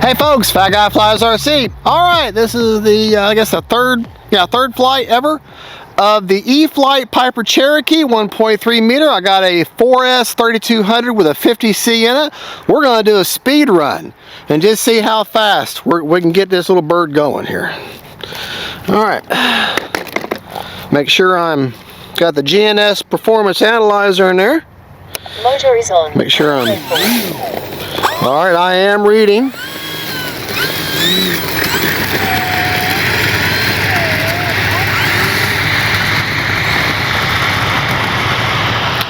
Hey folks, Fat Guy Flies RC. All right, this is the I guess the third flight ever of the E-FLITE PIPER Cherokee 1.3 meter. I got a 4S 3200 with a 50C in it. We're gonna do a speed run and just see how fast we can get this little bird going here. All right, make sure I'm got the GNS performance analyzer in there. Motor is on. Make sure I'm all right. I am reading.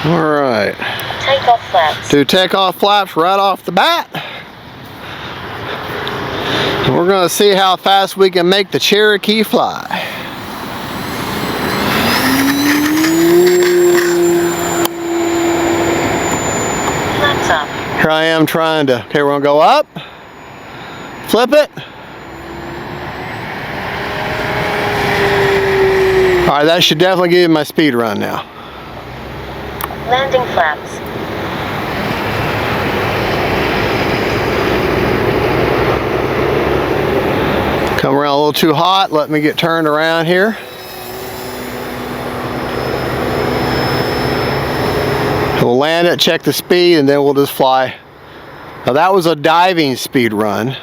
All right. Takeoff flaps. Do takeoff flaps right off the bat. And we're going to see how fast we can make the Cherokee fly. Flaps up. Here I am trying to, okay, we're going to go up. Flip it. All right, that should definitely give me my speed run now. Landing flaps. Come around a little too hot. Let me get turned around here. We'll land it, check the speed, and then we'll just fly. Now that was a diving speed run.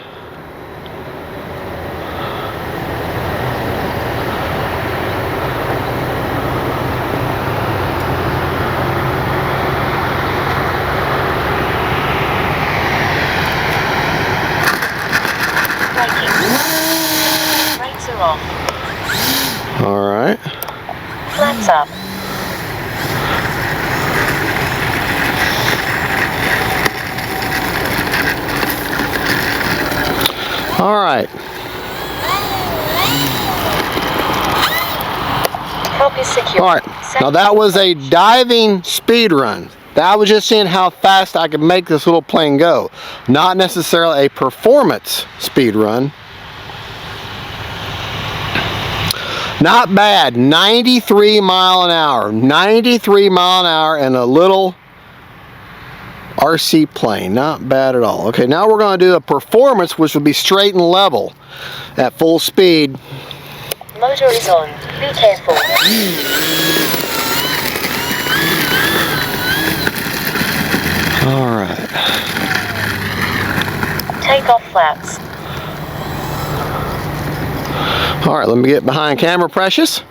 Brakes are off. All right. Flaps up. All right. Prop is secure. All right. Now that was a diving speed run. That was just seeing how fast I could make this little plane go. Not necessarily a performance speed run. Not bad. 93 mile an hour. 93 mile an hour in a little RC plane. Not bad at all. Okay, now we're going to do a performance, which will be straight and level at full speed. Motor is on. Be careful. All right. Takeoff flaps. All right, let me get behind camera, Precious.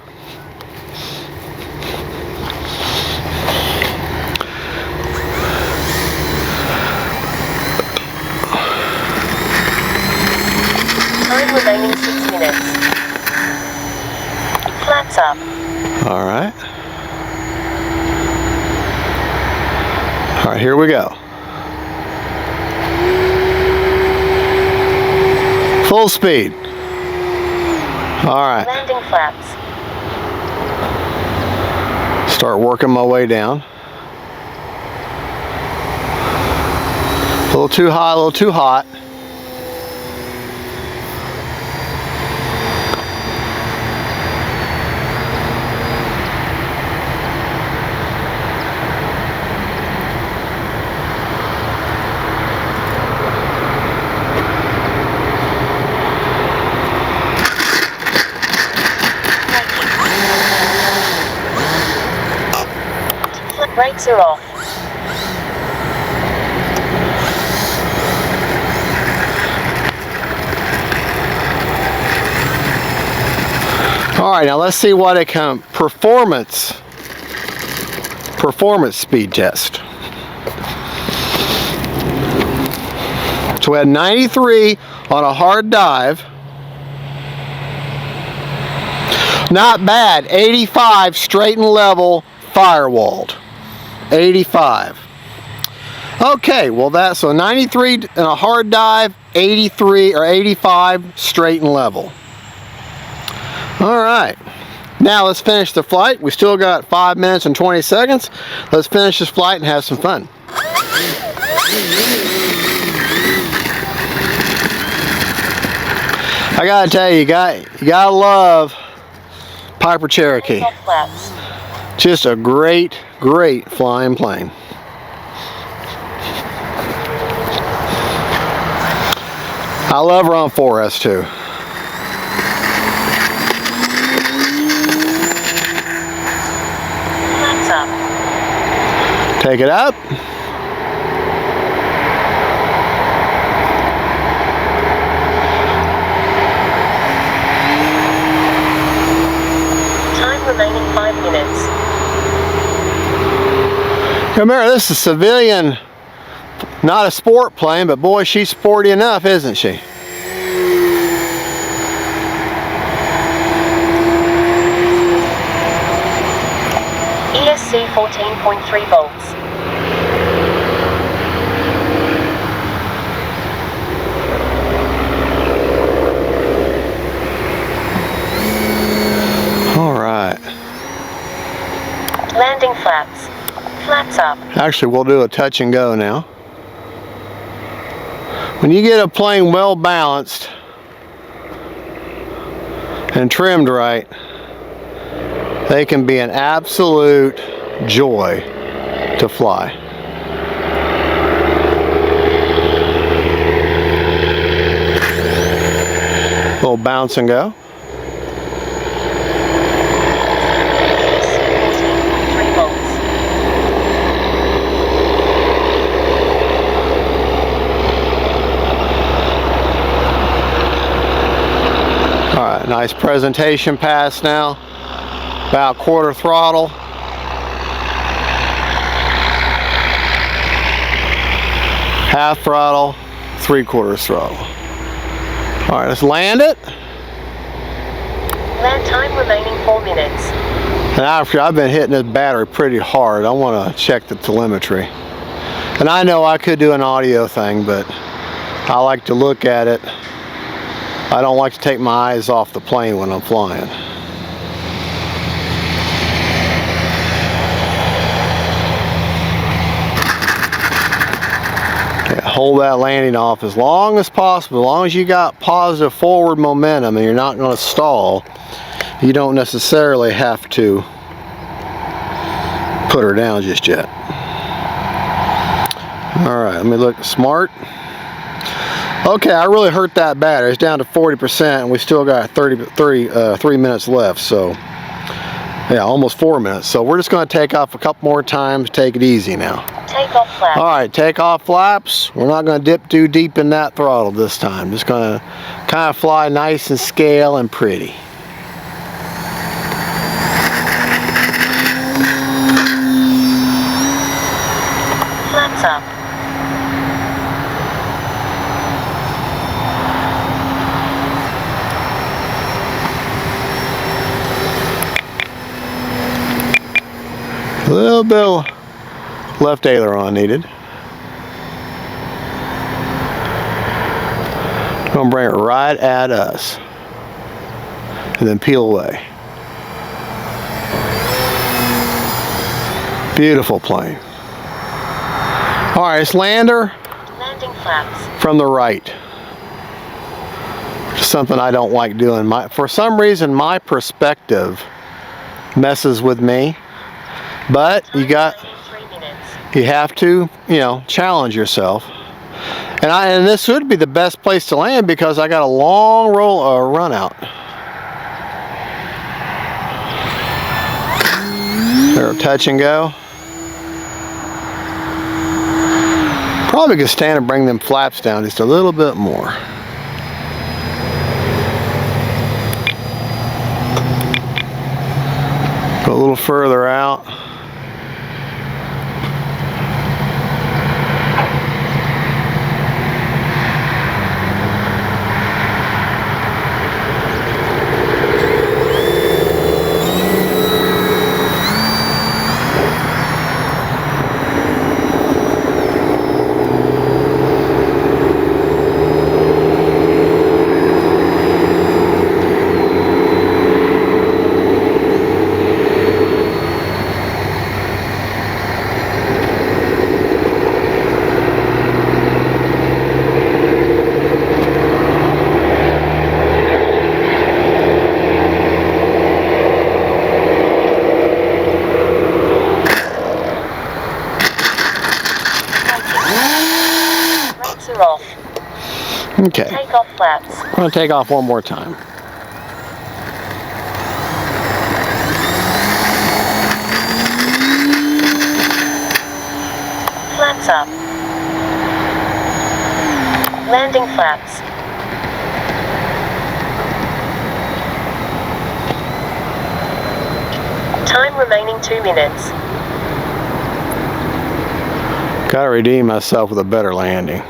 Time remaining 6 minutes. Flaps up. All right. All right, here we go. Full speed. All right. Landing flaps. Start working my way down. A little too high, a little too hot. Brakes are off. All right, now let's see what it can performance speed test. So we had 93 on a hard dive. Not bad. 85 straight and level firewalled. 85. Okay, well that's so 93 in a hard dive, 83 or 85 straight and level. All right, now let's finish the flight. We still got 5 minutes and 20 seconds. Let's finish this flight and have some fun. I gotta tell you, you gotta love PIPER Cherokee. Just a great flying plane. I love her on 4S too. Flaps up. Take it up. Time remaining 5 minutes. Remember, this is civilian, not a sport plane, but boy, she's sporty enough, isn't she? ESC 14.3 volts. All right. Landing flaps. Flaps up. Actually, we'll do a touch and go now. When you get a plane well balanced and trimmed right, they can be an absolute joy to fly. Little bounce and go. ESC 14.3 volts. All right, nice presentation pass now. About quarter throttle. Half throttle, 3/4 throttle. All right, let's land it. Land time remaining 4 minutes. And after I've been hitting this battery pretty hard, I want to check the telemetry. And I know I could do an audio thing, but I like to look at it. I don't like to take my eyes off the plane when I'm flying. Yeah, hold that landing off as long as possible. As long as you got positive forward momentum and you're not going to stall, you don't necessarily have to put her down just yet. All right, let me look smart. Okay, I really hurt that battery. It's down to 40% and we still got 3 minutes left. So yeah, almost 4 minutes. So we're just going to take off a couple more times. Take it easy now. Take off flaps. All right, take off flaps. We're not going to dip too deep in that throttle this time. Just going to kind of fly nice and scale and pretty. Flaps up. A little bit of left aileron needed. Gonna bring it right at us and then peel away. Beautiful plane. All right, let's land her Landing flaps. from the right. Which is something I don't like doing. For some reason, my perspective messes with me. But you have to, challenge yourself. And this would be the best place to land because I got a long run out. There, touch and go. Probably could stand and bring them flaps down just a little bit more. Go a little further out. Okay. Take off flaps. I'm going to take off one more time. Flaps up. Landing flaps. Time remaining 2 minutes. Gotta redeem myself with a better landing.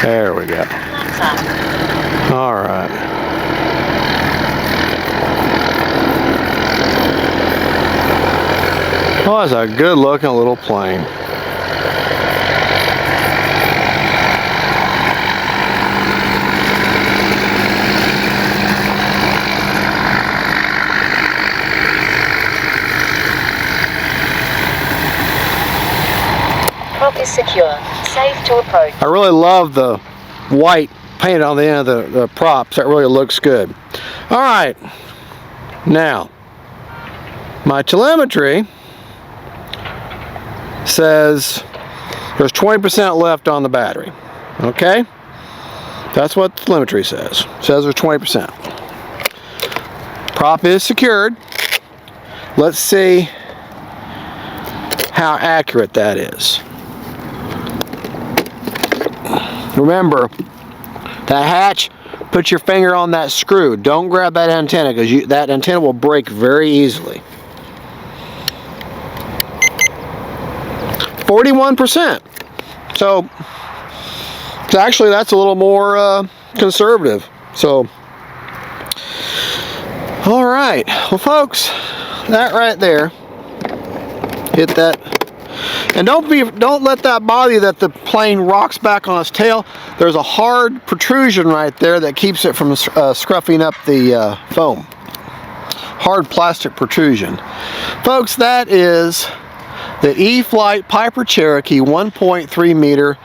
There we go. Flaps up. All right. Oh, it's a good looking little plane. Prop is secure. Safe to approach. I really love the white painted on the end of the props. That really looks good. All right. Now, my telemetry says there's 20% left on the battery. Okay? That's what the telemetry says. It says there's 20%. Prop is secured. Let's see how accurate that is. Remember, that hatch, put your finger on that screw. Don't grab that antenna because that antenna will break very easily. 41%. So actually that's a little more conservative. So all right, well folks, that right there, hit that. And don't let that bother you that the plane rocks back on its tail. There's a hard protrusion right there that keeps it from scruffing up the foam. Hard plastic protrusion. Folks, that is the E-FLITE Piper Cherokee 1.3 meter.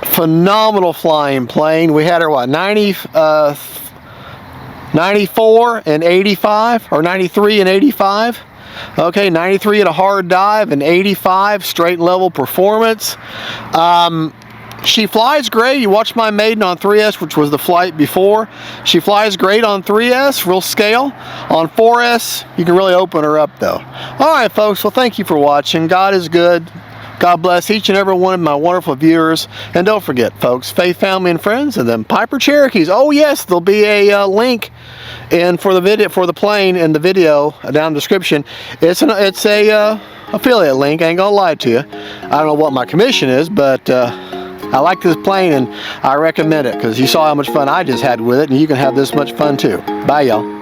Phenomenal flying plane. We had her, what, 94 and 85, or 93 and 85. Okay, 93 at a hard dive and 85 straight and level performance. She flies great. You watch my maiden on 3S, which was the flight before. She flies great on 3S, real scale. On 4S, you can really open her up though. All right, folks, well, thank you for watching. God is good. God bless each and every one of my wonderful viewers. And don't forget, folks, faith, family, and friends, and then Piper Cherokees. Oh yes, there'll be a link in for the video, for the plane in the video down in the description. It's a affiliate link. I ain't gonna lie to you. I don't know what my commission is, but I like this plane and I recommend it because you saw how much fun I just had with it, and you can have this much fun too. Bye, y'all.